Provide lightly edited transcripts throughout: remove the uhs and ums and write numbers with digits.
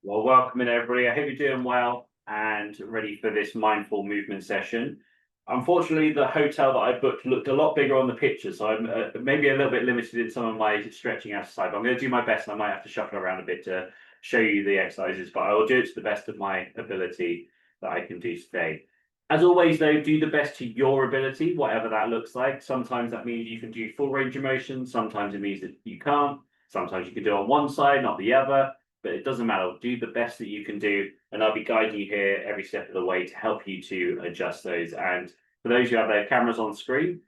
Well, welcome in everybody. I hope you're doing well and ready for this mindful movement session. Unfortunately, the hotel that I booked looked a lot bigger on the picture, so I'm maybe a little bit limited in some of my stretching exercise. But I'm going to do my best, and I might have to shuffle around a bit to show you the exercises, but I will do it to the best of my ability that I can do today. As always, though, do the best to your ability, whatever that looks like. Sometimes that means you can do full range of motion. Sometimes it means that you can't. Sometimes you can do it on one side, not the other, but it doesn't matter. Do the best that you can do, and I'll be guiding you here every step of the way to help you to adjust those. And for those who have their cameras on screen,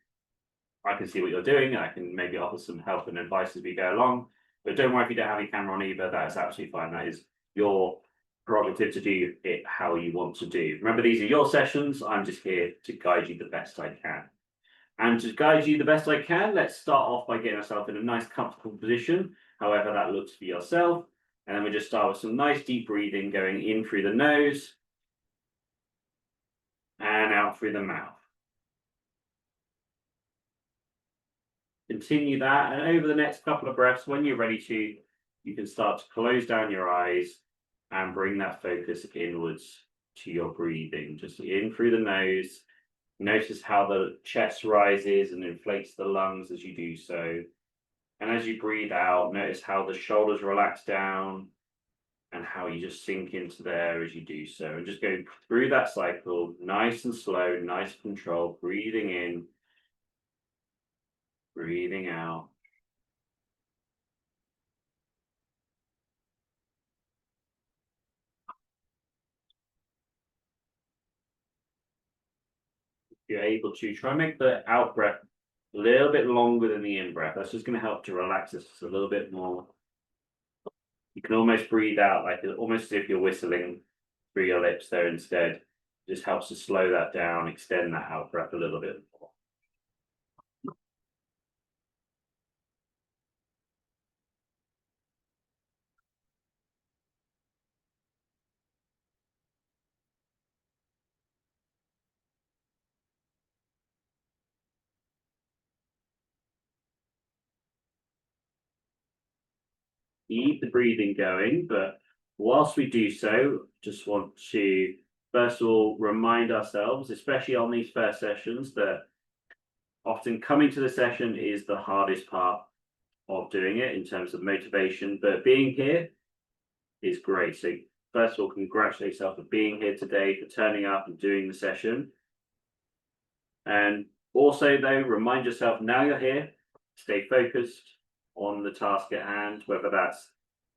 I can see what you're doing, and I can maybe offer some help and advice as we go along. But don't worry if you don't have any camera on either, that's absolutely fine. That is your prerogative to do it how you want to do. Remember, these are your sessions. I'm just here to guide you the best I can. And to guide you the best I can, let's start off by getting ourselves in a nice comfortable position, however that looks for yourself. And then we just start with some nice deep breathing going in through the nose and out through the mouth. Continue that, and over the next couple of breaths, when you're ready to, you can start to close down your eyes and bring that focus inwards to your breathing. Just in through the nose. Notice how the chest rises and inflates the lungs as you do so. And as you breathe out, notice how the shoulders relax down and how you just sink into there as you do so. And just go through that cycle, nice and slow, nice control, breathing in, breathing out. If you're able to, try and make the out breath a little bit longer than the in breath. That's just going to help to relax us a little bit more. You can almost breathe out like almost as if you're whistling through your lips there instead. It just helps to slow that down, extend that out breath a little bit more. Keep the breathing going, but whilst we do so, just want to first of all remind ourselves, especially on these first sessions, that often coming to the session is the hardest part of doing it in terms of motivation, but being here is great. So first of all, congratulate yourself for being here today, for turning up and doing the session. And also though, remind yourself now you're here, stay focused on the task at hand, whether that's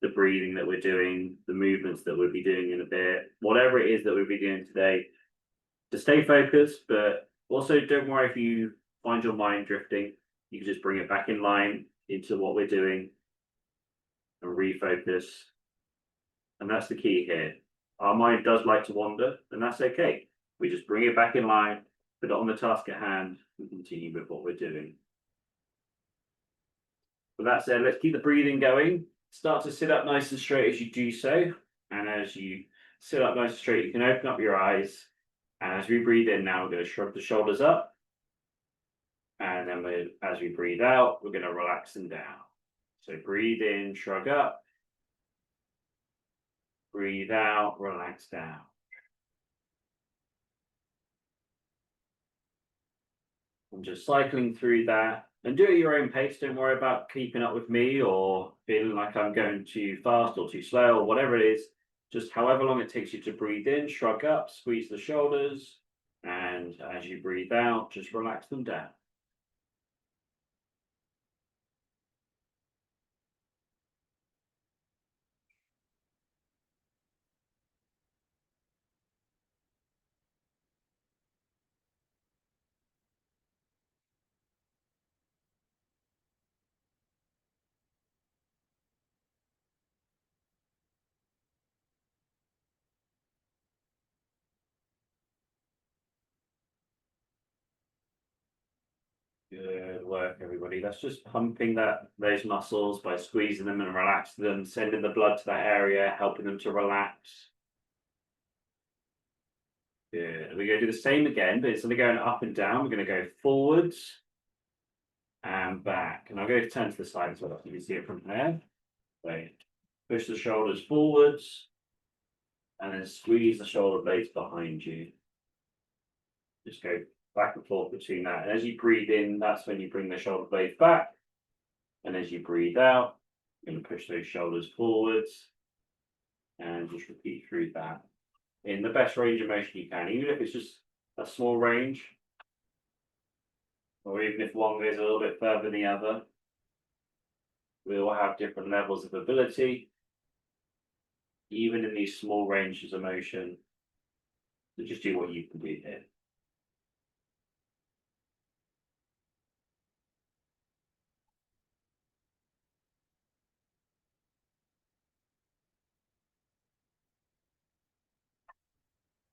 the breathing that we're doing, the movements that we'll be doing in a bit, whatever it is that we'll be doing today, to stay focused. But also don't worry if you find your mind drifting, you can just bring it back in line into what we're doing and refocus. And that's the key here. Our mind does like to wander, and that's okay. We just bring it back in line, put it on the task at hand, and continue with what we're doing. With that said, let's keep the breathing going. Start to sit up nice and straight as you do so. And as you sit up nice and straight, you can open up your eyes. And as we breathe in now, we're going to shrug the shoulders up. And then as we breathe out, we're going to relax them down. So breathe in, shrug up. Breathe out, relax down. I'm just cycling through that. And do it at your own pace. Don't worry about keeping up with me or feeling like I'm going too fast or too slow or whatever it is. Just however long it takes you to breathe in, shrug up, squeeze the shoulders. And as you breathe out, just relax them down. Good work, everybody. That's just pumping those muscles by squeezing them and relaxing them, sending the blood to that area, helping them to relax. Good. We're going to do the same again, but instead of going up and down, we're going to go forwards and back. And I'll go turn to the side as well, so you can see it from there. So push the shoulders forwards And then squeeze the shoulder blades behind you. Just go back and forth between that. And as you breathe in, that's when you bring the shoulder blades back. And as you breathe out, you're going to push those shoulders forwards. And just repeat through that in the best range of motion you can, even if it's just a small range, or even if one goes a little bit further than the other. We all have different levels of ability, even in these small ranges of motion. So just do what you can do here.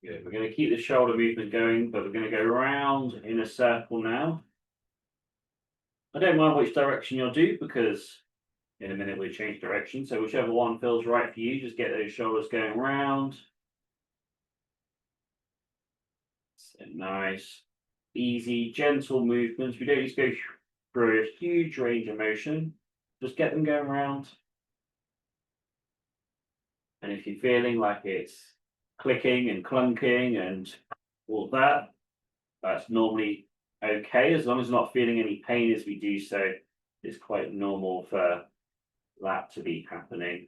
Good. We're going to keep the shoulder movement going, but we're going to go round in a circle now. I don't mind which direction you'll do, because in a minute we'll change direction. So whichever one feels right for you, just get those shoulders going round. So nice, easy, gentle movements. We don't need to go through a huge range of motion. Just get them going round. And if you're feeling like it's clicking and clunking and all that, that's normally okay, as long as you're not feeling any pain as we do so. It's quite normal for that to be happening.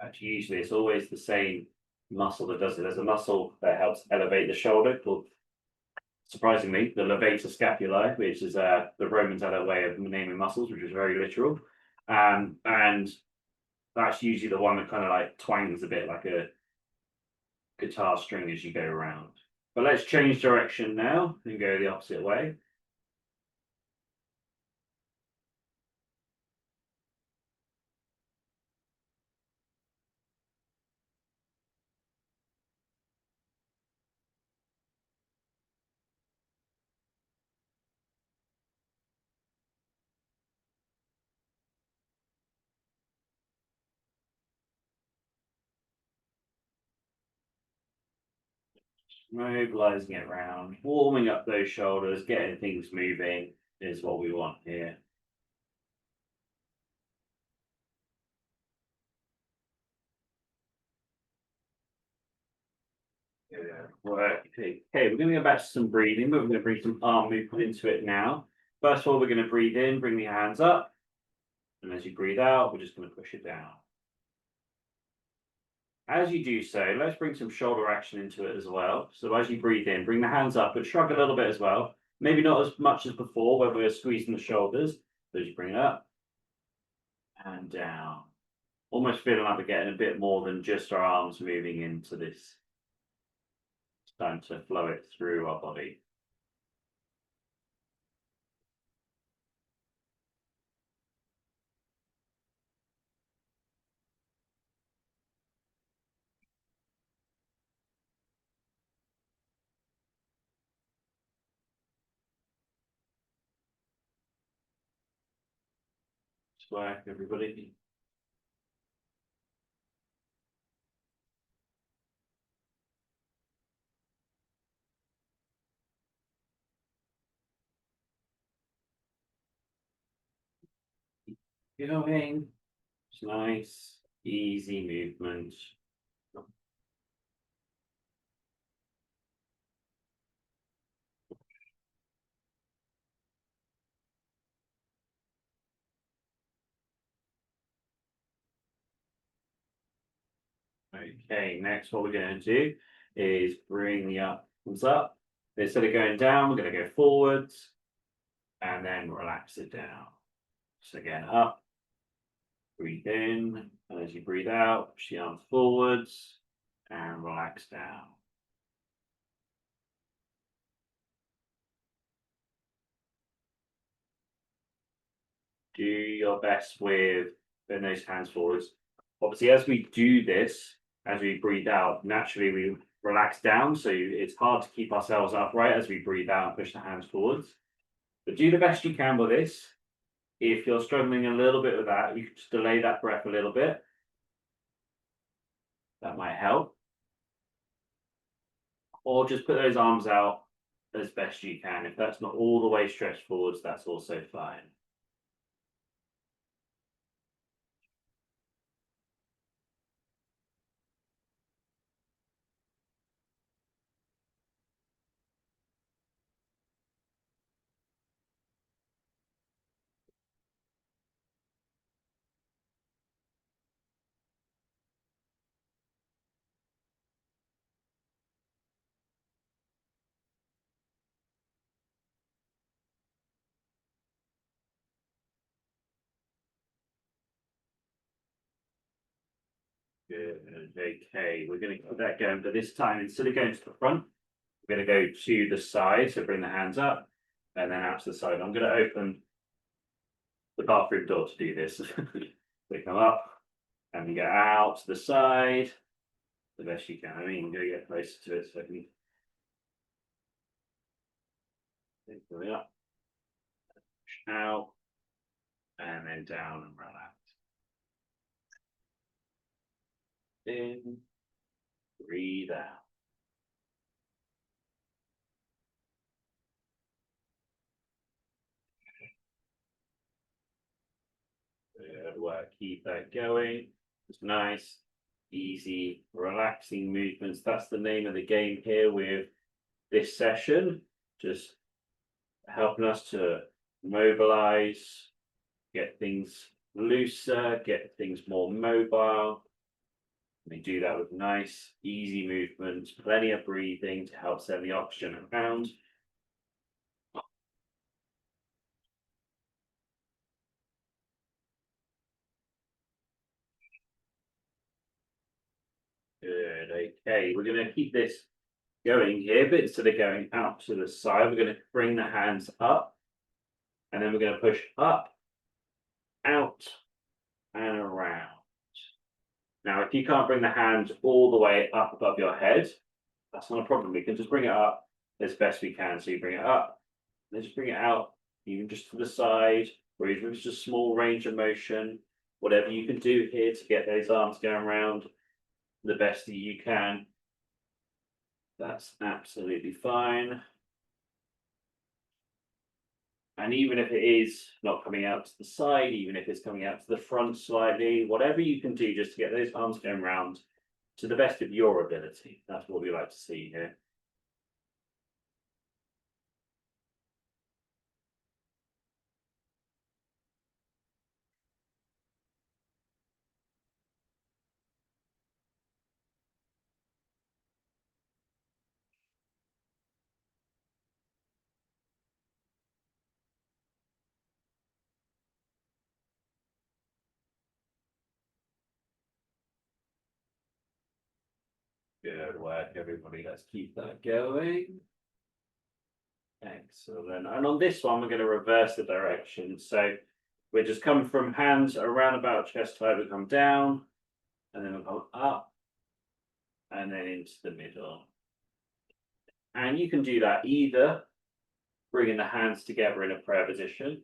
Actually, usually it's always the same muscle that does it. There's a muscle that helps elevate the shoulder called, surprisingly, the levator scapulae, which is the Romans had a way of naming muscles, which is very literal. And that's usually the one that kind of like twangs a bit like a guitar string as you go around. But let's change direction now and go the opposite way. Mobilizing it around, warming up those shoulders, getting things moving is what we want here. Work. Okay, we're going to go back to some breathing, but we're going to bring some arm movement into it now. First of all, we're going to breathe in, bring the hands up. And as you breathe out, we're just going to push it down. As you do so, let's bring some shoulder action into it as well. So as you breathe in, bring the hands up, but shrug a little bit as well. Maybe not as much as before, where we're squeezing the shoulders. So as you bring it up and down. Almost feeling like we're getting a bit more than just our arms moving into this. It's time to flow it through our body. Work, everybody. Going. It's nice, easy movement. Okay, next what we're going to do is bring the arms up. Instead of going down, we're going to go forwards and then relax it down. So again, up, breathe in, and as you breathe out, push the arms forwards and relax down. Do your best with bend those hands forwards. Obviously, as we do this, as we breathe out, naturally we relax down. So it's hard to keep ourselves upright as we breathe out and push the hands forwards. But do the best you can with this. If you're struggling a little bit with that, you can just delay that breath a little bit. That might help. Or just put those arms out as best you can. If that's not all the way stretched forwards, that's also fine. Good. Okay, we're going to keep that going, but this time instead of going to the front, we're going to go to the side. So bring the hands up and then out to the side. I'm going to open the bathroom door to do this. We come up and we go out to the side the best you can. I mean, you're going to get closer to it so I can go up, push out, and then down and relax. In, breathe out. Good work. Keep that going. It's nice, easy, relaxing movements. That's the name of the game here with this session. Just helping us to mobilize, get things looser, get things more mobile. We do that with nice, easy movements, plenty of breathing to help send the oxygen around. Good, okay, we're going to keep this going here, but instead of going out to the side, we're going to bring the hands up, and then we're going to push up, out, and around. Now, if you can't bring the hands all the way up above your head, that's not a problem. We can just bring it up as best we can. So you bring it up, then just bring it out, even just to the side, or even if it's just small range of motion, whatever you can do here to get those arms going around the best that you can. That's absolutely fine. And even if it is not coming out to the side, even if it's coming out to the front slightly, whatever you can do just to get those arms going around to the best of your ability. That's what we like to see here. Good work, everybody. Let's keep that going. Excellent. And on this one, we're going to reverse the direction. So we're just coming from hands around about chest height, we come down, and then we'll go up, and then into the middle. And you can do that either bringing the hands together in a prayer position,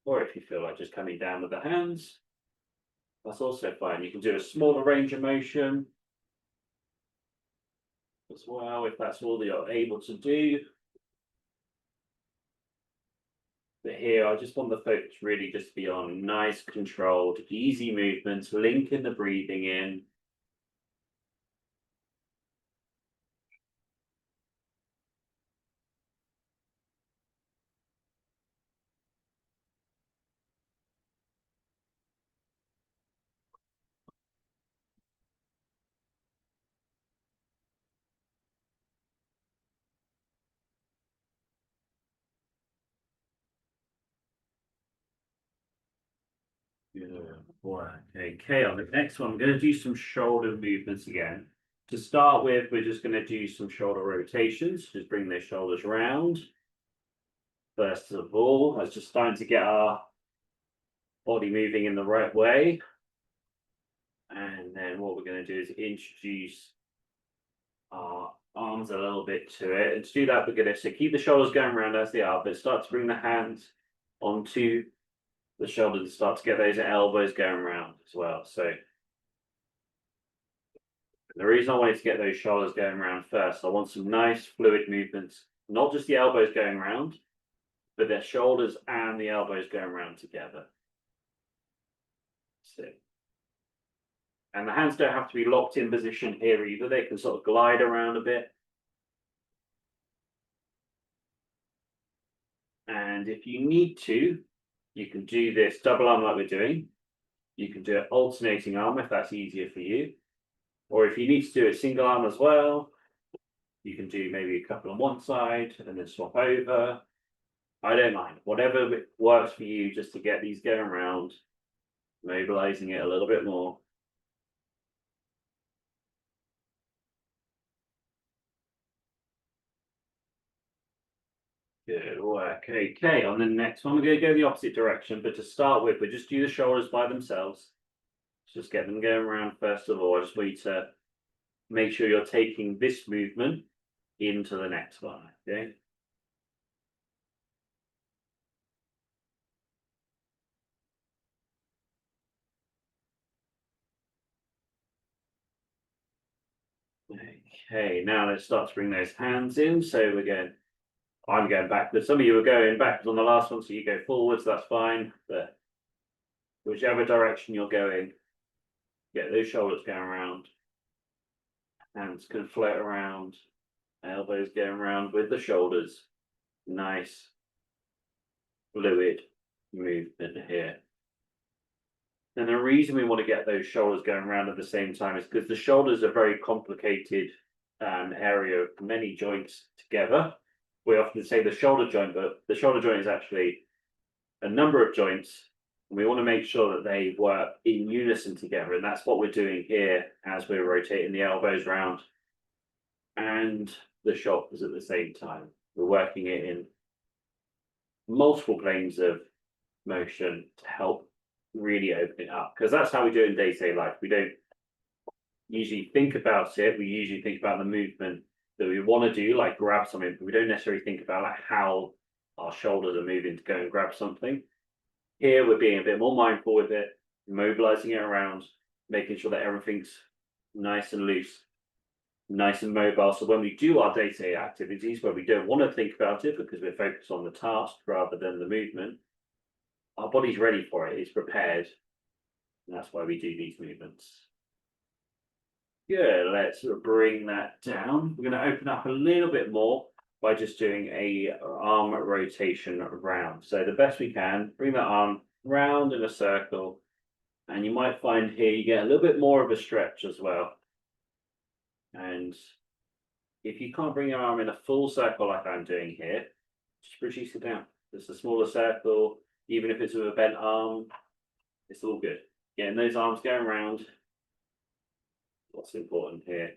or if you feel like just coming down with the hands, that's also fine. You can do a smaller range of motion as well, if that's all that you're able to do. But here, I just want the focus really just to be on nice, controlled, easy movements, linking the breathing in. Okay, on the next one, I'm going to do some shoulder movements again. To start with, we're just going to do some shoulder rotations. Just bring those shoulders round. First of all, that's just starting to get our body moving in the right way. And then what we're going to do is introduce our arms a little bit to it. And to do that, we're going to keep the shoulders going around as they are, but start to bring the hands onto the shoulders and start to get those elbows going around as well. So the reason I wanted to get those shoulders going around first, I want some nice fluid movements, not just the elbows going around, but their shoulders and the elbows going around together. So, and the hands don't have to be locked in position here either. They can sort of glide around a bit. And if you need to, you can do this double arm like we're doing. You can do it alternating arm if that's easier for you. Or if you need to do a single arm as well, you can do maybe a couple on one side and then swap over. I don't mind. Whatever works for you just to get these going around, mobilizing it a little bit more. Good work. Okay, on the next one, we're going to go the opposite direction, but to start with, we just do the shoulders by themselves. Just get them going around first of all. I just want you to make sure you're taking this movement into the next one. Okay. Okay, now let's start to bring those hands in. So we're going, I'm going backwards. Some of you are going backwards on the last one, so you go forwards, that's fine. But whichever direction you're going, get those shoulders going around. Hands can float around, elbows going around with the shoulders. Nice, fluid movement here. And the reason we want to get those shoulders going around at the same time is because the shoulders are very complicated area of many joints together. We often say the shoulder joint, but the shoulder joint is actually a number of joints. And we want to make sure that they work in unison together. And that's what we're doing here as we're rotating the elbows round and the shoulders at the same time. We're working it in multiple planes of motion to help really open it up, because that's how we do it in day-to-day life. We don't usually think about it. We usually think about the movement that we want to do, like grab something, but we don't necessarily think about like how our shoulders are moving to go and grab something. Here we're being a bit more mindful with it, mobilizing it around, making sure that everything's nice and loose, nice and mobile. So when we do our day-to-day activities where we don't want to think about it because we're focused on the task rather than the movement, our body's ready for it, it's prepared. And that's why we do these movements. Good, let's bring that down. We're going to open up a little bit more by just doing a arm rotation round. So the best we can, bring that arm round in a circle. And you might find here you get a little bit more of a stretch as well. And if you can't bring your arm in a full circle like I'm doing here, just reduce it down. Just a smaller circle, even if it's with a bent arm, it's all good. Getting those arms going around, what's important here.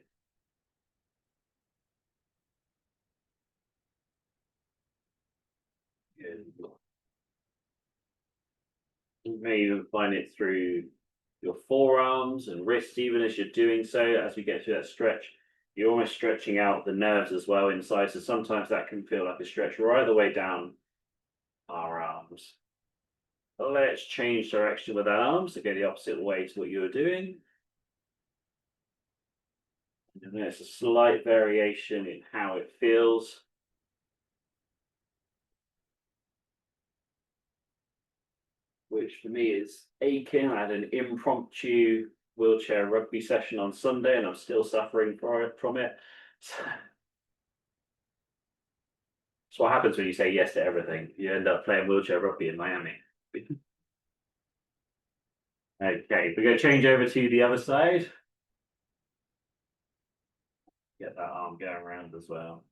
Good. You may even find it through your forearms and wrists, even as you're doing so, as we get through that stretch, you're almost stretching out the nerves as well inside. So sometimes that can feel like a stretch right the way down our arms. Let's change direction with our arms to go the opposite way to what you were doing. And there's a slight variation in how it feels. Which for me is aching. I had an impromptu wheelchair rugby session on Sunday and I'm still suffering from it. So what happens when you say yes to everything? You end up playing wheelchair rugby in Miami. Okay, we're going to change over to the other side. Get that arm going around as well.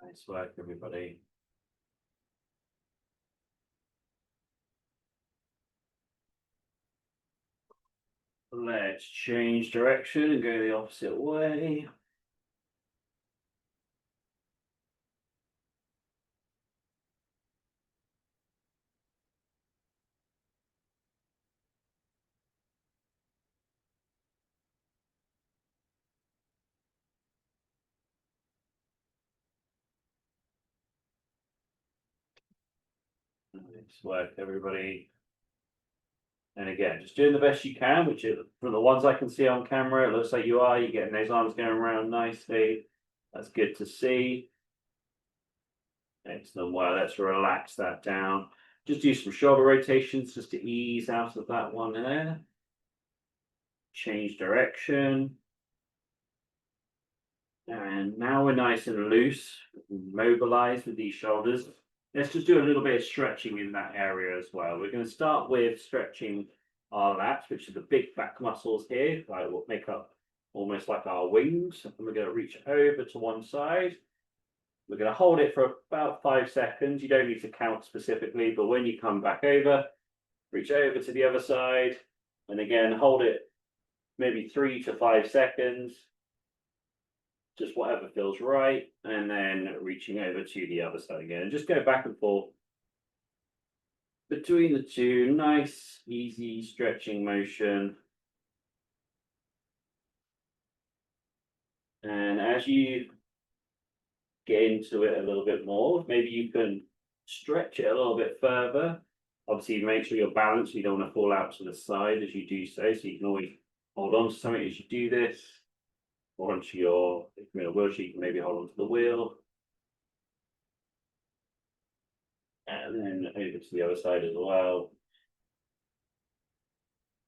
Nice work, everybody. Let's change direction and go the opposite way. Nice work, everybody. And again, just doing the best you can, which is, from the ones I can see on camera, it looks like you are. You're getting those arms going around nicely. That's good to see. Excellent. Well, let's relax that down. Just do some shoulder rotations just to ease out of that one there. Change direction. And now we're nice and loose, mobilized with these shoulders. Let's just do a little bit of stretching in that area as well. We're going to start with stretching our lats, which are the big back muscles here, like what make up almost like our wings. And we're going to reach over to one side We're going to hold it for about 5 seconds. You don't need to count specifically, but when you come back over, reach over to the other side, and again, hold it maybe 3 to 5 seconds, just whatever feels right, and then reaching over to the other side again. And just go back and forth between the two, nice, easy stretching motion. And as you get into it a little bit more, maybe you can stretch it a little bit further. Obviously, make sure you're balanced. You don't want to fall out to the side as you do so. So you can always hold on to something as you do this, or onto your, if you're in a wheelchair, you can maybe hold on to the wheel. And then over to the other side as well.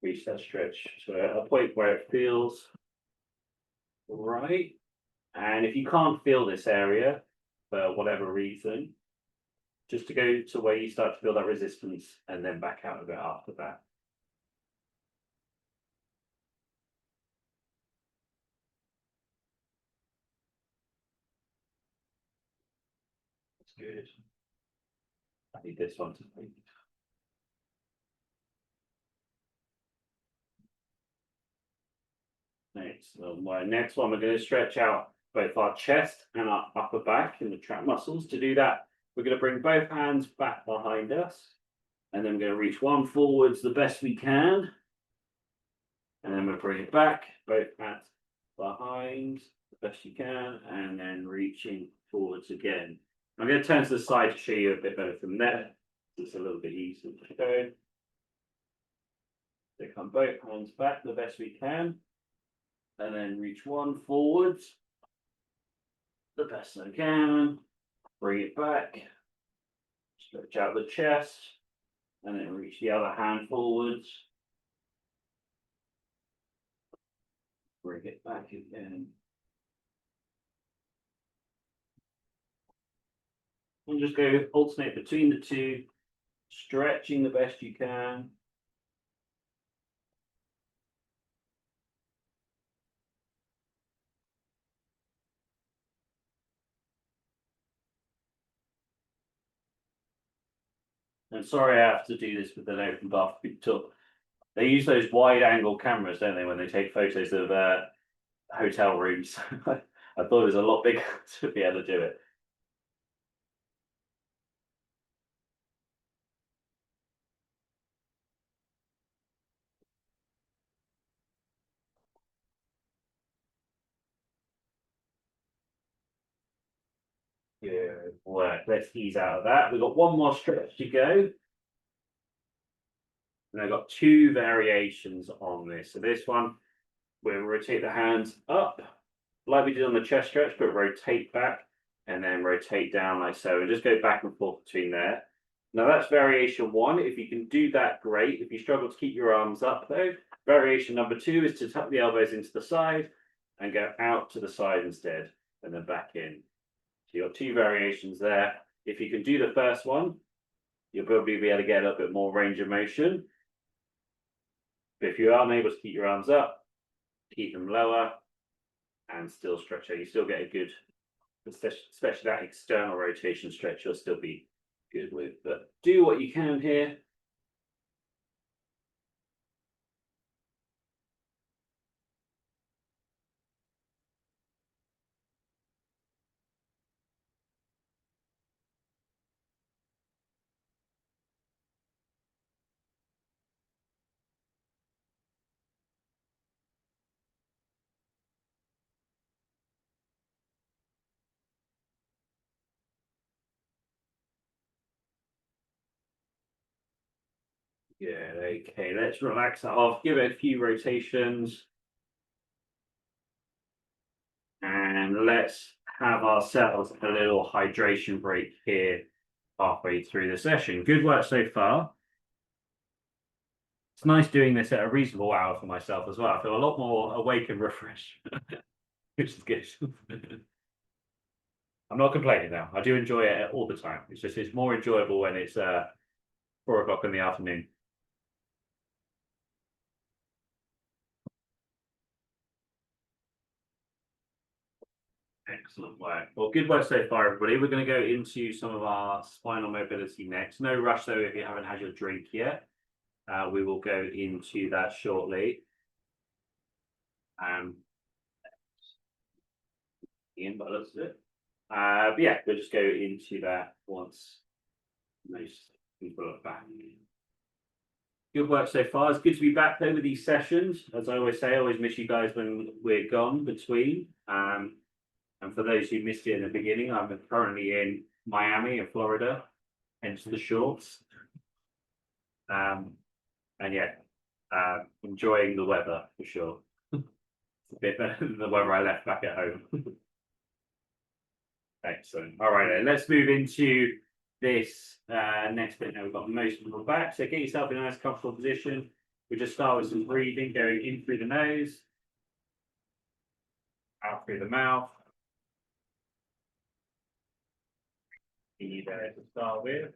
Reach that stretch to a point where it feels right. And if you can't feel this area for whatever reason, just to go to where you start to feel that resistance and then back out of it after that. That's good. I need this one to breathe. Next one, we're going to stretch out both our chest and our upper back in the trap muscles. To do that, we're going to bring both hands back behind us, and then we're going to reach one forwards the best we can, and then we'll bring it back, both hands behind the best you can, and then reaching forwards again. I'm going to turn to the side to show you a bit better from there. It's a little bit easier to go. So come both hands back the best we can, and then reach one forwards the best I can. Bring it back, stretch out the chest, and then reach the other hand forwards. Bring it back again. And just go alternate between the two, stretching the best you can. And sorry I have to do this with an open bathtub. They use those wide angle cameras, don't they, when they take photos of hotel rooms. I thought it was a lot bigger to be able to do it. Good work. Let's ease out of that. We've got one more stretch to go. And I've got 2 variations on this. So this one, we'll rotate the hands up, like we did on the chest stretch, but rotate back and then rotate down like so, and just go back and forth between there. Now that's variation 1. If you can do that, great. If you struggle to keep your arms up though, variation number 2 is to tuck the elbows into the side and go out to the side instead, and then back in. So you've got 2 variations there. If you can do the first one, you'll probably be able to get a little bit more range of motion. But if you are unable to keep your arms up, keep them lower and still stretch out. You still get a good, especially that external rotation stretch, you'll still be good with. But do what you can here. Yeah, okay, let's relax that off, give it a few rotations. And let's have ourselves a little hydration break here halfway through the session. Good work so far. It's nice doing this at a reasonable hour for myself as well. I feel a lot more awake and refreshed, which is good. I'm not complaining now. I do enjoy it all the time. It's just it's more enjoyable when it's 4 o'clock in the afternoon. Excellent work. Well, good work so far, everybody. We're going to go into some of our spinal mobility next. No rush though if you haven't had your drink yet. We will go into that shortly. Ian, but looks it. But yeah, we'll just go into that once most people are back. Good work so far. It's good to be back though with these sessions. As I always say, I always miss you guys when we're gone between. And for those who missed it in the beginning, I'm currently in Miami in Florida, hence the shorts. And yeah, enjoying the weather for sure. It's a bit better than the weather I left back at home. Excellent. All right, then let's move into this next bit. Now we've got most people back. So get yourself in a nice comfortable position. We just start with some breathing, going in through the nose, out through the mouth. You there to start with.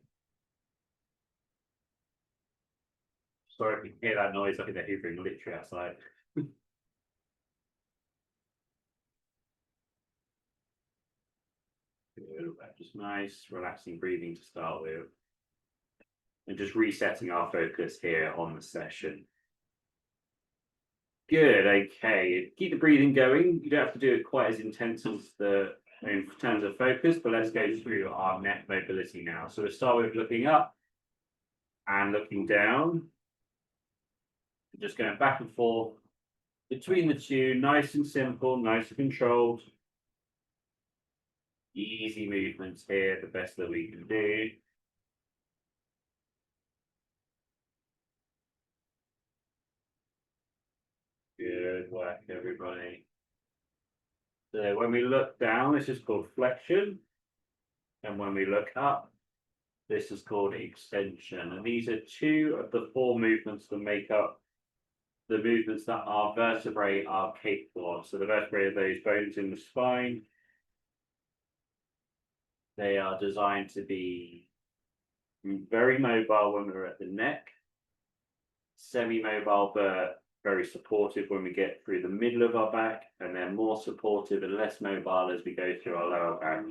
Sorry if you can hear that noise. I think they're hoovering literally outside. Just nice, relaxing breathing to start with. And just resetting our focus here on the session. Good, okay. Keep the breathing going. You don't have to do it quite as intense as in terms of focus, but let's go through our neck mobility now. So we'll start with looking up and looking down. Just going back and forth between the two, nice and simple, nice and controlled. Easy movements here, the best that we can do. Good work, everybody. So when we look down, this is called flexion. And when we look up, this is called extension. And these are two of the four movements that make up the movements that our vertebrae are capable of. So the vertebrae are those bones in the spine. They are designed to be very mobile when we're at the neck, semi-mobile but very supportive when we get through the middle of our back, and then more supportive and less mobile as we go through our lower back.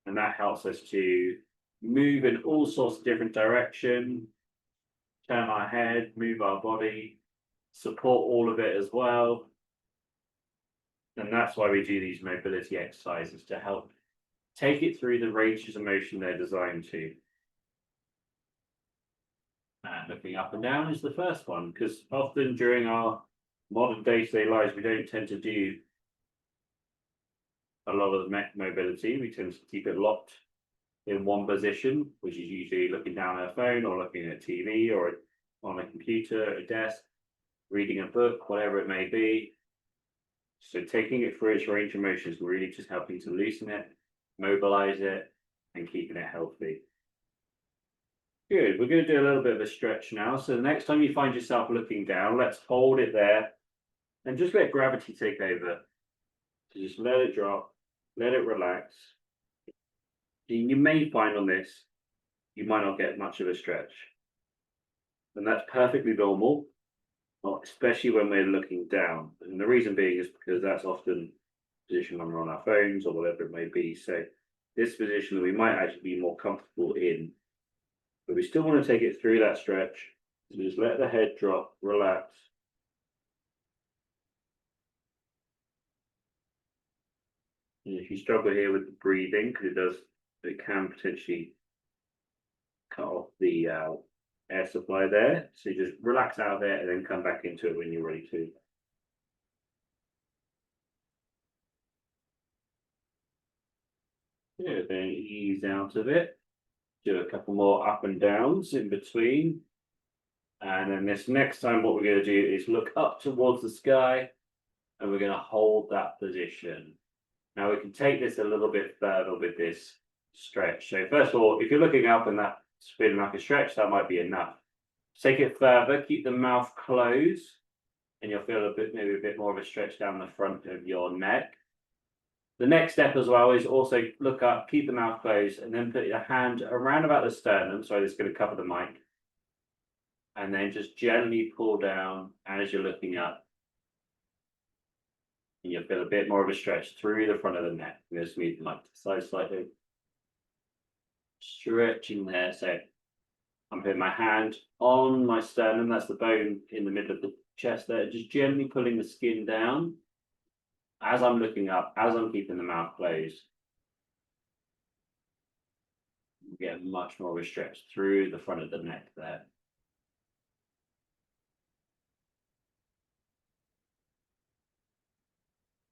And that helps us to move in all sorts of different directions, turn our head, move our body, support all of it as well. And that's why we do these mobility exercises, to help take it through the ranges of motion they're designed to. And looking up and down is the first one, because often during our modern day-to-day lives, we don't tend to do a lot of the mobility. We tend to keep it locked in one position, which is usually looking down at a phone or looking at TV or on a computer, at a desk, reading a book, whatever it may be. So taking it through its range of motion is really just helping to loosen it, mobilize it, and keeping it healthy. Good. We're going to do a little bit of a stretch now. So the next time you find yourself looking down, let's hold it there and just let gravity take over. So just let it drop, let it relax. You may find on this, you might not get much of a stretch. And that's perfectly normal, especially when we're looking down. And the reason being is because that's often the position when we're on our phones or whatever it may be. So this position that we might actually be more comfortable in, but we still want to take it through that stretch. So just let the head drop, relax. And if you struggle here with the breathing, because it can potentially cut off the air supply there. So you just relax out there and then come back into it when you're ready to. Yeah, then ease out of it. Do a couple more up and downs in between. And then this next time, what we're going to do is look up towards the sky and we're going to hold that position. Now we can take this a little bit further with this stretch. So first of all, if you're looking up and that's feeling like a stretch, that might be enough. Take it further, keep the mouth closed, and you'll feel a bit, maybe a bit more of a stretch down the front of your neck. The next step as well is also look up, keep the mouth closed, and then put your hand around about the sternum. So this is going to cover the mic. And then just gently pull down as you're looking up. And you'll feel a bit more of a stretch through the front of the neck. I'm going to smooth them up to the side slightly. Stretching there. So I'm putting my hand on my sternum, that's the bone in the middle of the chest there, just gently pulling the skin down as I'm looking up, as I'm keeping the mouth closed. You get much more of a stretch through the front of the neck there.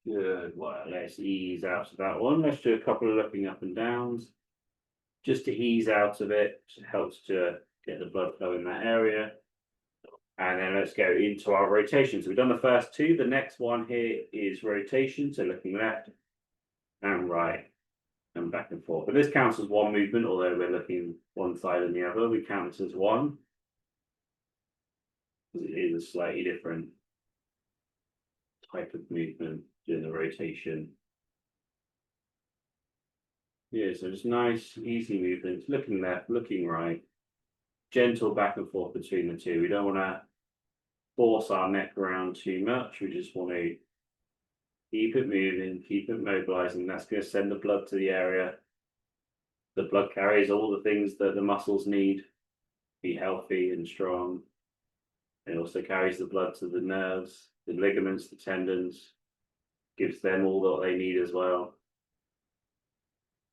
Good. Well, let's ease out of that one. Let's do a couple of looking up and downs just to ease out of it. It helps to get the blood flow in that area. And then let's go into our rotation. So we've done the first two. The next one here is rotation. So looking left and right and back and forth. But this counts as one movement, although we're looking one side and the other. We count this as one. It is a slightly different type of movement during the rotation. Yeah, so just nice, easy movements. Looking left, looking right. Gentle back and forth between the two. We don't want to force our neck around too much. We just want to keep it moving, keep it mobilizing. That's going to send the blood to the area. The blood carries all the things that the muscles need to be healthy and strong. It also carries the blood to the nerves, the ligaments, the tendons, gives them all that they need as well.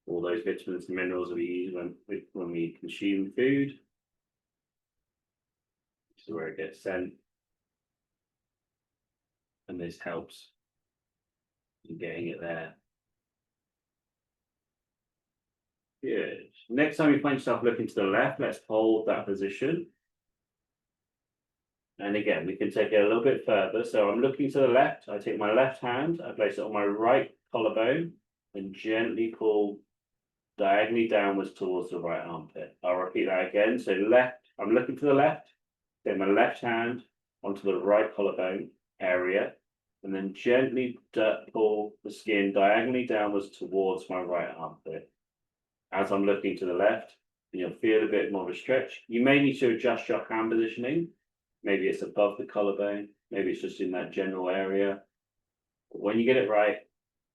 All those vitamins and minerals we use when we consume food. This is where it gets sent. And this helps in getting it there. Good. Next time you find yourself looking to the left, let's hold that position. And again, we can take it a little bit further. So I'm looking to the left. I take my left hand, I place it on my right collarbone and gently pull diagonally downwards towards the right armpit. I'll repeat that again. So left, I'm looking to the left, take my left hand onto the right collarbone area, and then gently pull the skin diagonally downwards towards my right armpit. As I'm looking to the left, and you'll feel a bit more of a stretch. You may need to adjust your hand positioning. Maybe it's above the collarbone, maybe it's just in that general area. But when you get it right,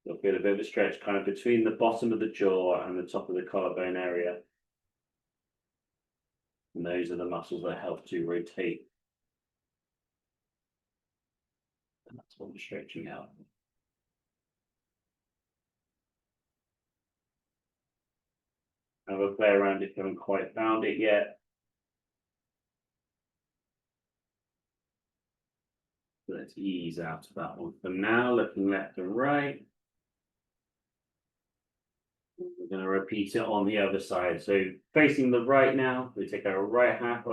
you'll feel a bit of a stretch kind of between the bottom of the jaw and the top of the collarbone area. And those are the muscles that help to rotate. And that's what we're stretching out. Have a play around if you haven't quite found it yet. Let's ease out of that one for now, looking left and right. We're going to repeat it on the other side. So facing the right now, we take our right hand.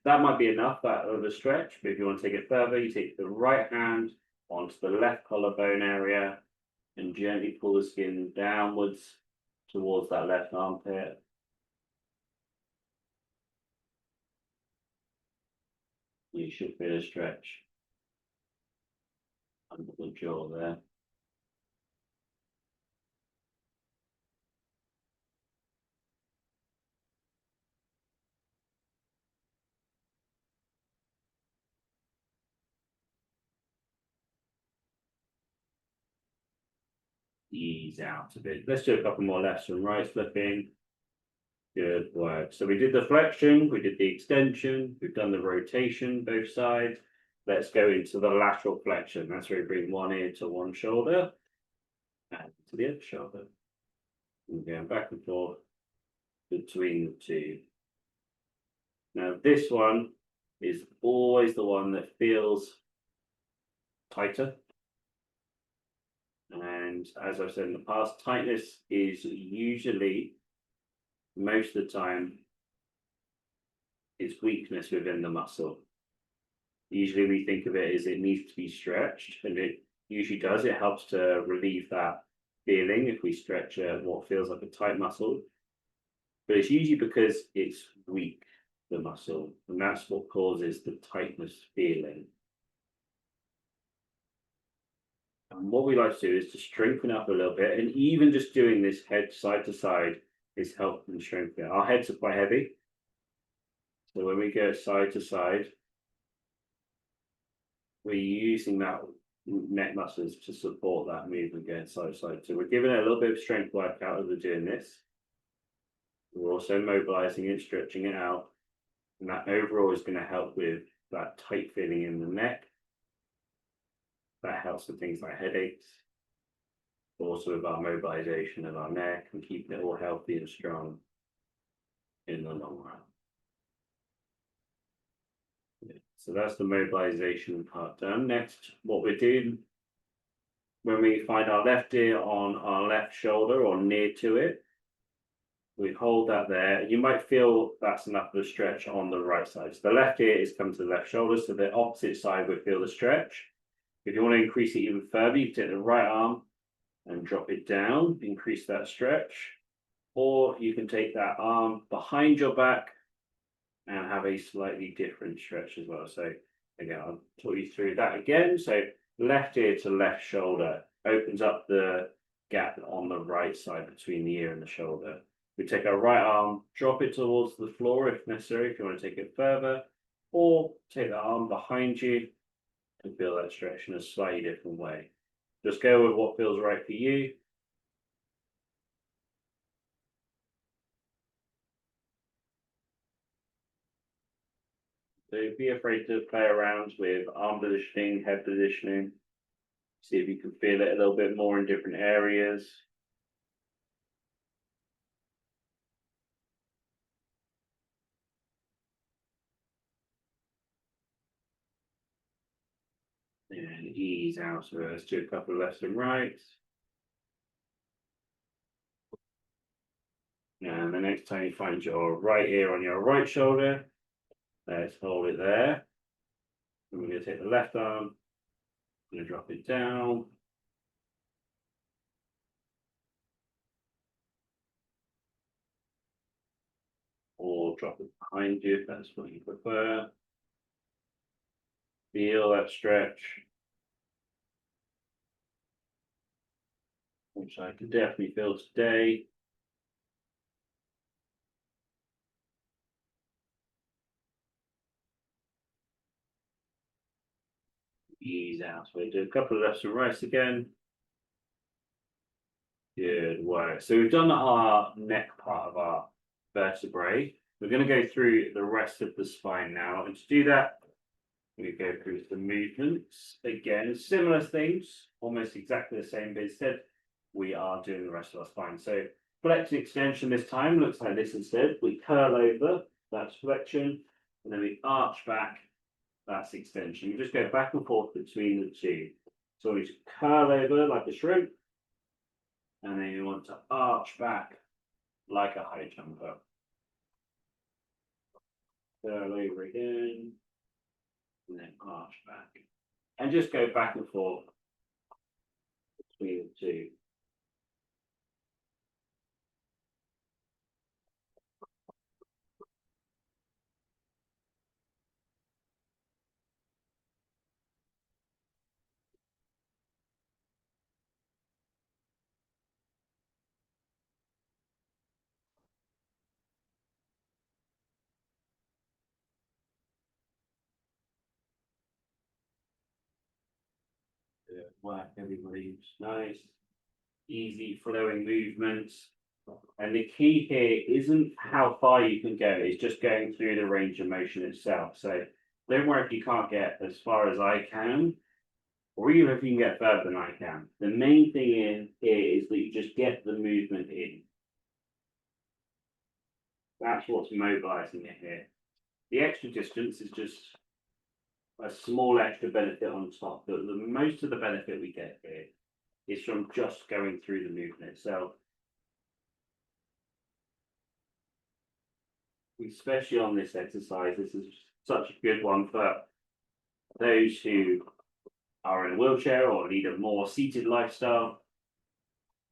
That might be enough, that of a stretch. But if you want to take it further, you take the right hand onto the left collarbone area and gently pull the skin downwards towards that left armpit. You should feel a stretch under the jaw there. Ease out a bit. Let's do a couple more lefts and rights flipping. Good work. So we did the flexion, we did the extension, we've done the rotation, both sides. Let's go into the lateral flexion. That's where we bring one ear to one shoulder and to the other shoulder. And going back and forth between the two. Now this one is always the one that feels tighter. And as I've said in the past, tightness is usually, most of the time, it's weakness within the muscle. Usually we think of it as it needs to be stretched, and it usually does. It helps to relieve that feeling if we stretch what feels like a tight muscle. But it's usually because it's weak, the muscle, and that's what causes the tightness feeling. And what we like to do is to strengthen up a little bit, and even just doing this head side to side is helping strengthen. Our heads are quite heavy, so when we go side to side, we're using that neck muscles to support that movement going side to side. So we're giving it a little bit of strength workout as we're doing this. We're also mobilizing it, stretching it out. And that overall is going to help with that tight feeling in the neck. That helps with things like headaches. Also with our mobilization of our neck and keeping it all healthy and strong in the long run. So that's the mobilization part done. Next, what we're doing when we find our left ear on our left shoulder or near to it, we hold that there. You might feel that's enough of a stretch on the right side. So the left ear is coming to the left shoulder, so the opposite side would feel the stretch. If you want to increase it even further, you can take the right arm and drop it down, increase that stretch. Or you can take that arm behind your back and have a slightly different stretch as well. So again, I'll talk you through that again. So left ear to left shoulder opens up the gap on the right side between the ear and the shoulder. We take our right arm, drop it towards the floor if necessary, if you want to take it further, or take the arm behind you and feel that stretch in a slightly different way. Just go with what feels right for you. So be afraid to play around with arm positioning, head positioning. See if you can feel it a little bit more in different areas. And ease out. So let's do a couple of lefts and rights. And the next time you find your right ear on your right shoulder, let's hold it there. And we're going to take the left arm, I'm going to drop it down. Or drop it behind you if that's what you prefer. Feel that stretch, which I can definitely feel today. Ease out. So we do a couple of lefts and rights again. Good work. So we've done our neck part of our vertebrae. We're going to go through the rest of the spine now. And to do that, we go through some movements. Again, similar things, almost exactly the same, but instead we are doing the rest of our spine. So flexion extension this time looks like this instead. We curl over, that's flexion, and then we arch back, that's extension. You just go back and forth between the two. So we just curl over like a shrimp, and then you want to arch back like a high jumper. Curl over again, and then arch back. And just go back and forth between the two. Work everybody, nice, easy flowing movements. And the key here isn't how far you can go, it's just going through the range of motion itself. So don't worry if you can't get as far as I can, or even if you can get further than I can. The main thing in here is that you just get the movement in. That's what's mobilizing it here. The extra distance is just a small extra benefit on top, but the most of the benefit we get here is from just going through the movement itself. Especially on this exercise, this is such a good one for those who are in a wheelchair or lead a more seated lifestyle,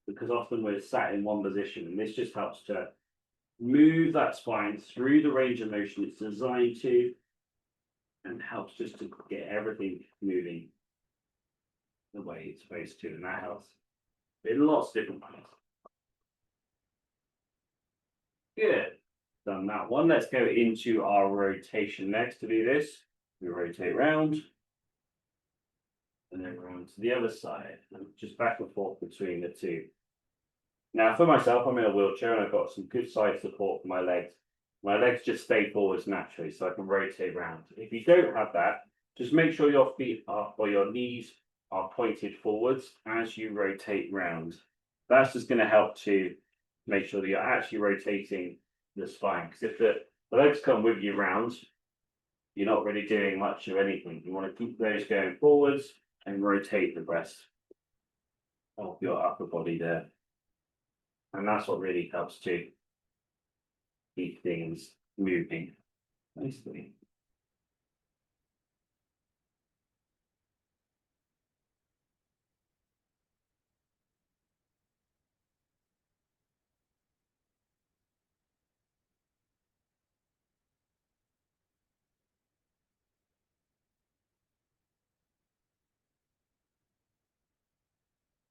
because often we're sat in one position, and this just helps to move that spine through the range of motion it's designed to, and helps just to get everything moving the way it's supposed to, and that helps in lots of different ways. Good. Done that one. Let's go into our rotation next. To do this, we rotate round. and then round to the other side, and just back and forth between the two. Now, for myself, I'm in a wheelchair and I've got some good side support for my legs. My legs just stay forwards naturally, so I can rotate around. If you don't have that, just make sure your feet are, or your knees are pointed forwards as you rotate round. That's just going to help to make sure that you're actually rotating the spine. Because if the legs come with you round, you're not really doing much of anything. You want to keep those going forwards and rotate the rest of your upper body there. And that's what really helps to keep things moving nicely.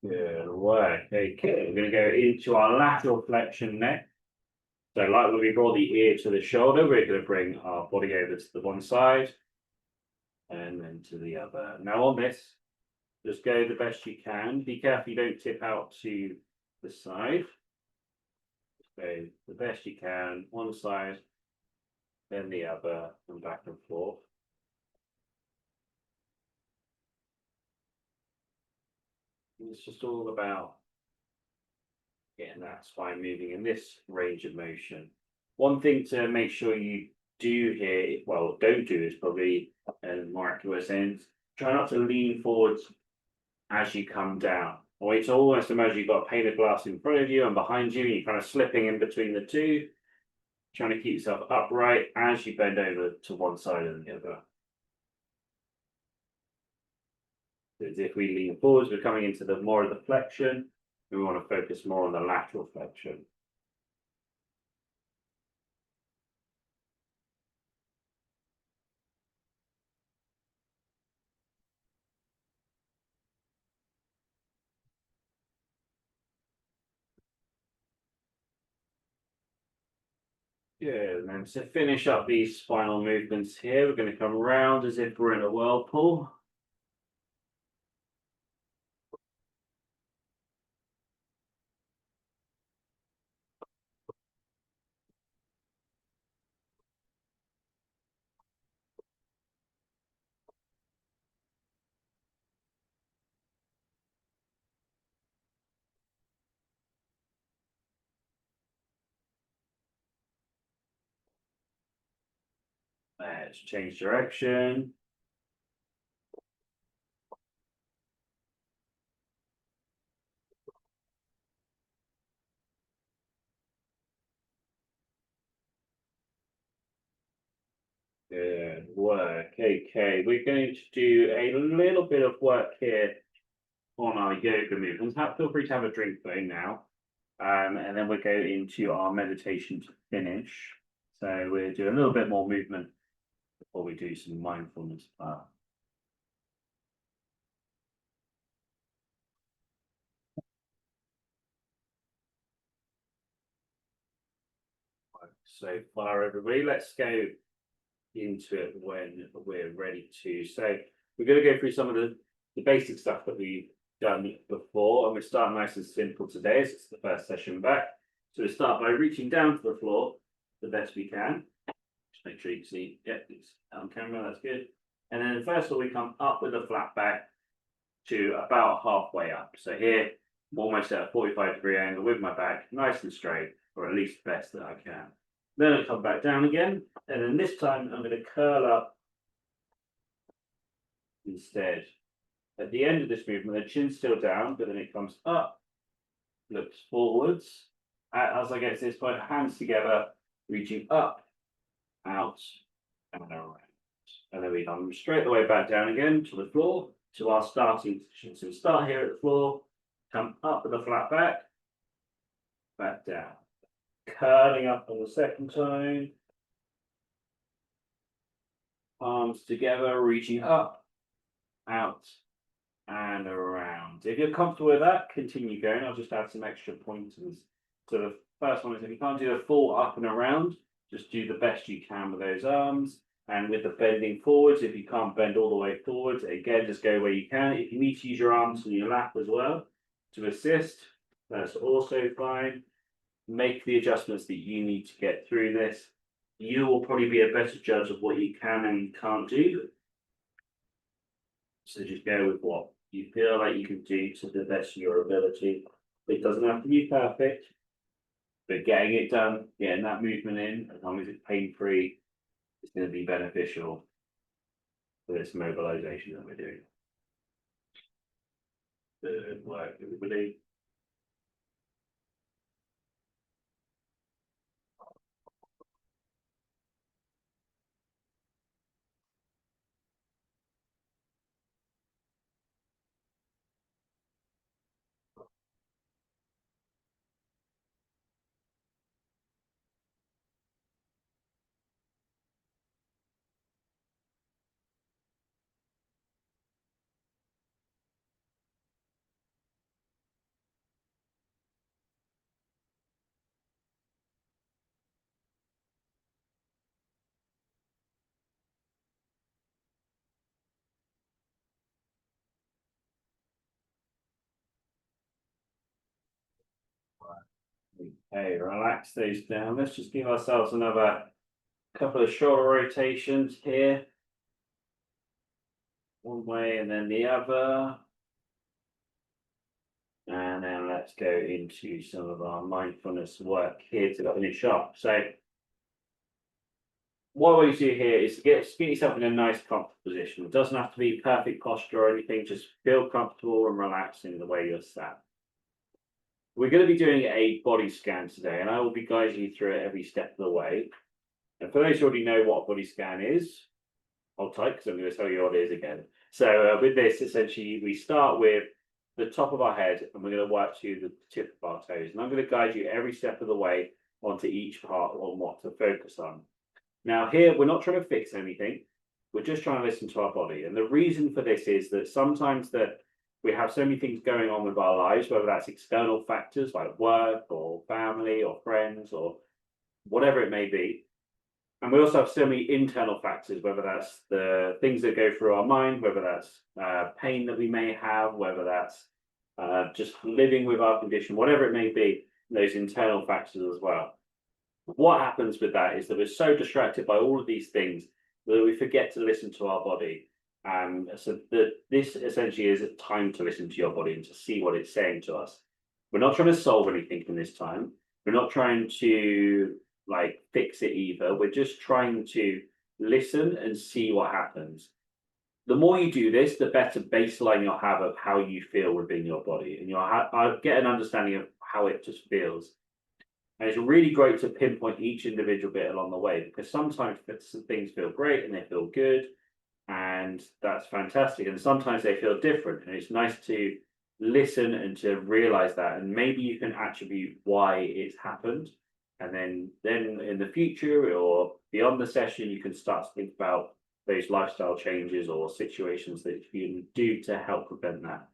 Good work. Okay, we're going to go into our lateral flexion next. So like when we brought the ear to the shoulder, we're going to bring our body over to the one side and then to the other. Now on this, just go the best you can. Be careful you don't tip out to the side. Just go the best you can, one side, then the other, and back and forth. It's just all about getting that spine moving in this range of motion. One thing to make sure you do here, well, don't do is probably, and Mark was saying, try not to lean forwards as you come down. Or it's almost imagine you've got a pane of glass in front of you and behind you, and you're kind of slipping in between the two, trying to keep yourself upright as you bend over to one side and the other. As if we lean forwards, we're coming into the more of the flexion. We want to focus more on the lateral flexion. Good, and then to finish up these final movements here, we're going to come round as if we're in a whirlpool. Let's change direction. Good work. Okay, we're going to do a little bit of work here on our yoga movements. Feel free to have a drink though now. And then we'll go into our meditation to finish. So we'll do a little bit more movement before we do some mindfulness part. So far, everybody, let's go into it when we're ready to. So we're going to go through some of the basic stuff that we've done before, and we start nice and simple today, as it's the first session back. So we start by reaching down to the floor the best we can. Just make sure you can see, yeah, it's on camera, that's good. And then first of all, we come up with a flat back to about halfway up. So here, I'm almost at a 45-degree angle with my back, nice and straight, or at least the best that I can. Then I come back down again, and then this time I'm going to curl up instead. At the end of this movement, the chin's still down, but then it comes up, looks forwards. As I get to this point, hands together, reaching up, out, and around. And then we come straight the way back down again to the floor, to our starting position. So we start here at the floor, come up with a flat back down. Curling up on the second time. Arms together, reaching up, out, and around. If you're comfortable with that, continue going. I'll just add some extra pointers. So the first one is if you can't do a full up and around, just do the best you can with those arms. And with the bending forwards, if you can't bend all the way forwards, again, just go where you can. If you need to use your arms on your lap as well to assist, that's also fine. Make the adjustments that you need to get through this. You will probably be a better judge of what you can and can't do. So just go with what you feel like you can do to the best of your ability. It doesn't have to be perfect, but getting it done, getting that movement in, as long as it's pain-free, it's going to be beneficial for this mobilization that we're doing. Good work, everybody. Okay, relax those down. Let's just give ourselves another couple of shoulder rotations here. One way and then the other. And then let's go into some of our mindfulness work here to finish up. So what we do here is get yourself in a nice comfortable position. It doesn't have to be perfect posture or anything, just feel comfortable and relaxing in the way you're sat. We're going to be doing a body scan today, and I will be guiding you through it every step of the way. And for those who already know what a body scan is, hold tight because I'm going to tell you what it is again. So with this, essentially, we start with the top of our head and we're going to work to the tip of our toes. And I'm going to guide you every step of the way onto each part on what to focus on. Now here, we're not trying to fix anything. We're just trying to listen to our body. And the reason for this is that sometimes that we have so many things going on with our lives, whether that's external factors like work or family or friends or whatever it may be. And we also have so many internal factors, whether that's the things that go through our mind, whether that's pain that we may have, whether that's just living with our condition, whatever it may be, those internal factors as well. What happens with that is that we're so distracted by all of these things that we forget to listen to our body. So this essentially is a time to listen to your body and to see what it's saying to us. We're not trying to solve anything in this time. We're not trying to like fix it either. We're just trying to listen and see what happens. The more you do this, the better baseline you'll have of how you feel within your body, and you'll get an understanding of how it just feels. And it's really great to pinpoint each individual bit along the way, because sometimes things feel great and they feel good, and that's fantastic. And sometimes they feel different, and it's nice to listen and to realize that. And maybe you can attribute why it's happened. And then in the future or beyond the session, you can start to think about those lifestyle changes or situations that you can do to help prevent that.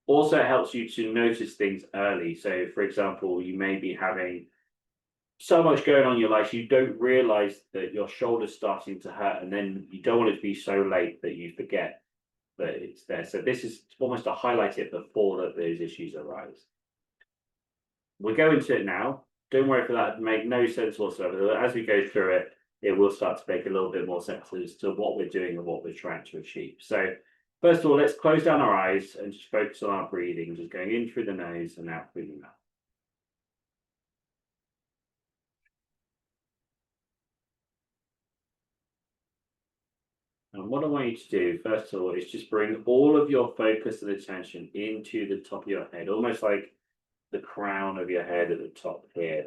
Also, it helps you to notice things early. So, for example, you may be having so much going on in your life, you don't realize that your shoulder's starting to hurt, and then you don't want it to be so late that you forget that it's there. So this is almost to highlight it before that those issues arise. We'll go into it now. Don't worry for that, make no sense whatsoever. As we go through it, it will start to make a little bit more sense as to what we're doing and what we're trying to achieve. So first of all, let's close down our eyes and just focus on our breathing, just going in through the nose and out through the mouth. And what I want you to do, first of all, is just bring all of your focus and attention into the top of your head, almost like the crown of your head at the top here.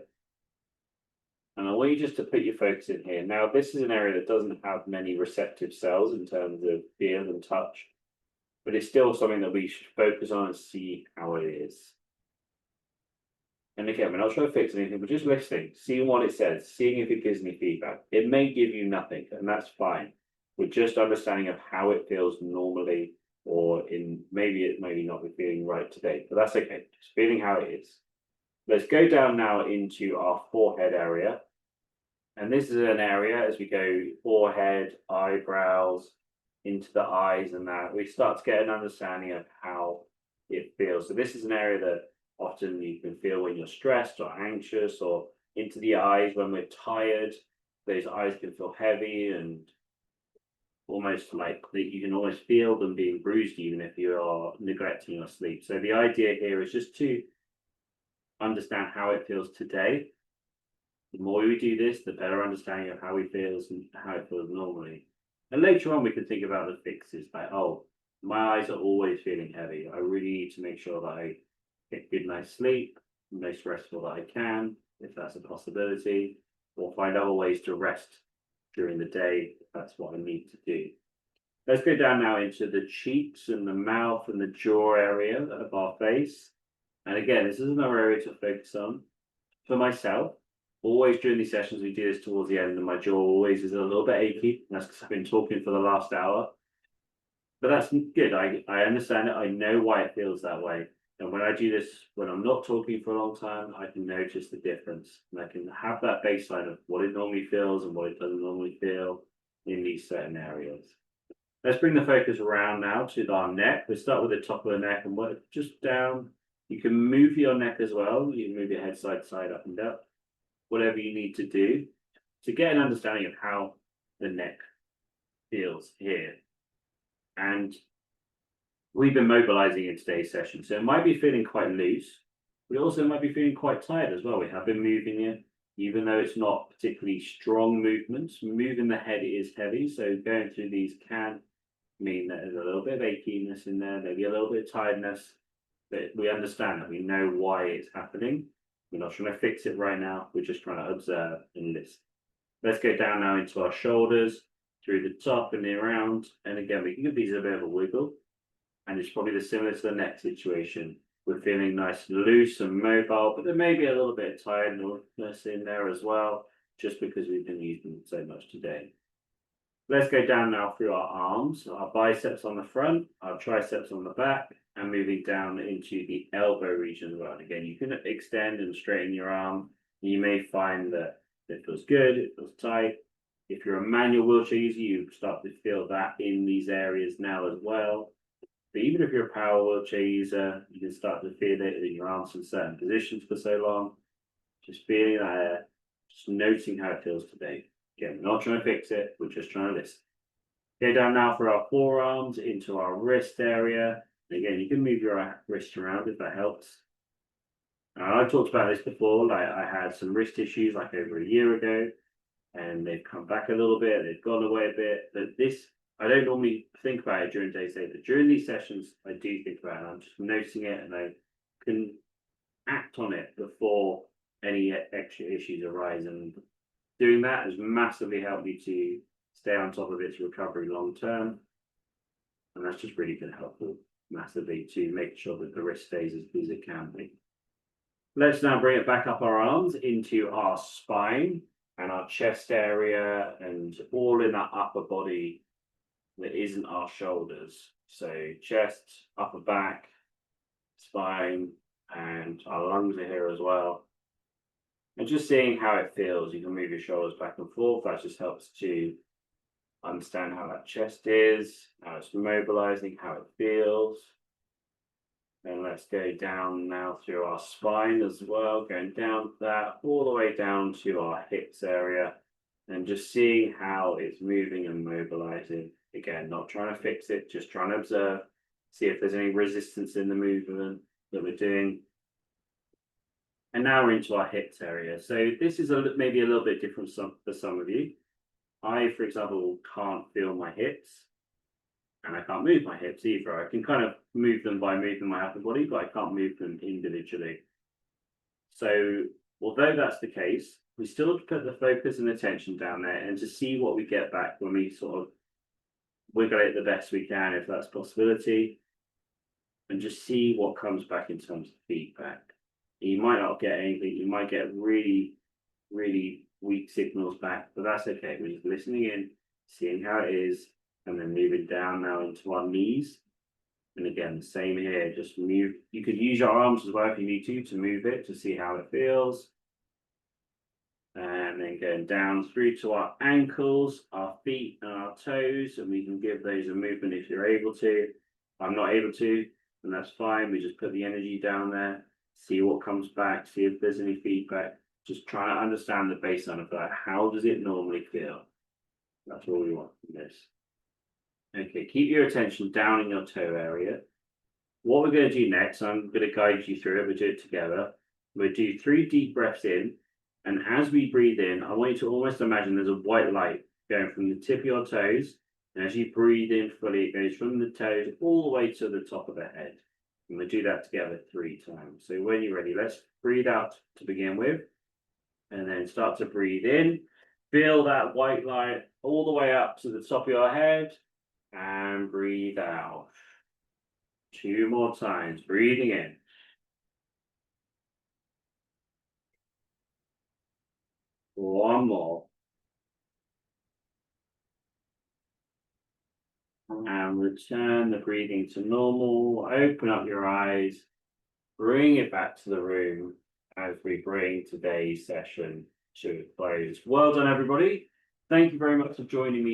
And I want you just to put your focus in here. Now, this is an area that doesn't have many receptive cells in terms of feel and touch, but it's still something that we should focus on and see how it is. And again, we're not trying to fix anything, we're just listening, seeing what it says, seeing if it gives any feedback. It may give you nothing, and that's fine. We're just understanding of how it feels normally, or in maybe it may not be feeling right today, but that's okay. Just feeling how it is. Let's go down now into our forehead area. And this is an area as we go forehead, eyebrows, into the eyes, and that we start to get an understanding of how it feels. So this is an area that often you can feel when you're stressed or anxious, or into the eyes when we're tired. Those eyes can feel heavy and almost like you can almost feel them being bruised even if you are neglecting your sleep. So the idea here is just to understand how it feels today. The more we do this, the better understanding of how we feel and how it feels normally. And later on, we can think about the fixes like, oh, my eyes are always feeling heavy. I really need to make sure that I get good night's sleep, most restful that I can, if that's a possibility, or find other ways to rest during the day if that's what I need to do. Let's go down now into the cheeks and the mouth and the jaw area of our face. And again, this is another area to focus on. For myself, always during these sessions, we do this towards the end, and my jaw always is a little bit achy. That's because I've been talking for the last hour. But that's good. I understand it. I know why it feels that way. And when I do this, when I'm not talking for a long time, I can notice the difference. And I can have that baseline of what it normally feels and what it doesn't normally feel in these certain areas. Let's bring the focus around now to our neck. We'll start with the top of the neck and work just down. You can move your neck as well. You can move your head side to side, up and down, whatever you need to do to get an understanding of how the neck feels here. And we've been mobilizing in today's session, so it might be feeling quite loose, but it also might be feeling quite tired as well. We have been moving it, even though it's not particularly strong movements. Moving the head is heavy, so going through these can mean that there's a little bit of achiness in there, maybe a little bit of tiredness, but we understand that we know why it's happening. We're not trying to fix it right now, we're just trying to observe and listen. Let's go down now into our shoulders, through the top and around. And again, we can give these a bit of a wiggle. And it's probably the similar to the neck situation. We're feeling nice and loose and mobile, but there may be a little bit of tiredness in there as well, just because we've been using so much today. Let's go down now through our arms, our biceps on the front, our triceps on the back, and moving down into the elbow region as well. And again, you can extend and straighten your arm. You may find that it feels good, it feels tight. If you're a manual wheelchair user, you start to feel that in these areas now as well. But even if you're a power wheelchair user, you can start to feel it in your arms in certain positions for so long. Just feeling that, just noticing how it feels today. Again, we're not trying to fix it, we're just trying to listen. Go down now for our forearms into our wrist area. And again, you can move your wrist around if that helps. I've talked about this before, like I had some wrist issues like over a year ago, and they've come back a little bit, they've gone away a bit. But this, I don't normally think about it during day-to-day, but during these sessions, I do think about it. I'm just noticing it and I can act on it before any extra issues arise. And doing that has massively helped me to stay on top of its recovery long term. And that's just really been helpful massively to make sure that the wrist stays as good as it can be. Let's now bring it back up our arms into our spine and our chest area and all in that upper body that isn't our shoulders. So chest, upper back, spine, and our lungs are here as well. And just seeing how it feels. You can move your shoulders back and forth. That just helps to understand how that chest is, how it's mobilizing, how it feels. And let's go down now through our spine as well, going down that all the way down to our hips area, and just seeing how it's moving and mobilizing. Again, not trying to fix it, just trying to observe, see if there's any resistance in the movement that we're doing. And now we're into our hips area. So this is maybe a little bit different for some of you. I, for example, can't feel my hips. And I can't move my hips either. I can kind of move them by moving my upper body, but I can't move them individually. So although that's the case, we still have to put the focus and attention down there and to see what we get back when we sort of wiggle it the best we can, if that's a possibility, and just see what comes back in terms of feedback. You might not get anything, you might get really, really weak signals back, but that's okay. We're just listening in, seeing how it is, and then moving down now into our knees. And again, the same here, just move. You could use your arms as well if you need to move it to see how it feels. And And then going down through to our ankles, our feet and our toes, and we can give those a movement if you're able to. I'm not able to, and that's fine. We just put the energy down there, see what comes back, see if there's any feedback. Just try to understand the baseline of that. How does it normally feel? That's all we want from this. Okay, keep your attention down in your toe area. What we're going to do next, I'm going to guide you through it. We'll do it together. We'll do 3 deep breaths in. And as we breathe in, I want you to almost imagine there's a white light going from the tip of your toes. And as you breathe in fully, it goes from the toes all the way to the top of the head. And we'll do that together 3 times. So when you're ready, let's breathe out to begin with. And then start to breathe in. Feel that white light all the way up to the top of your head. And breathe out. 2 more times, breathing in. One more. And return the breathing to normal. Open up your eyes. Bring it back to the room as we bring today's session to a close. Well done, everybody. Thank you very much for joining me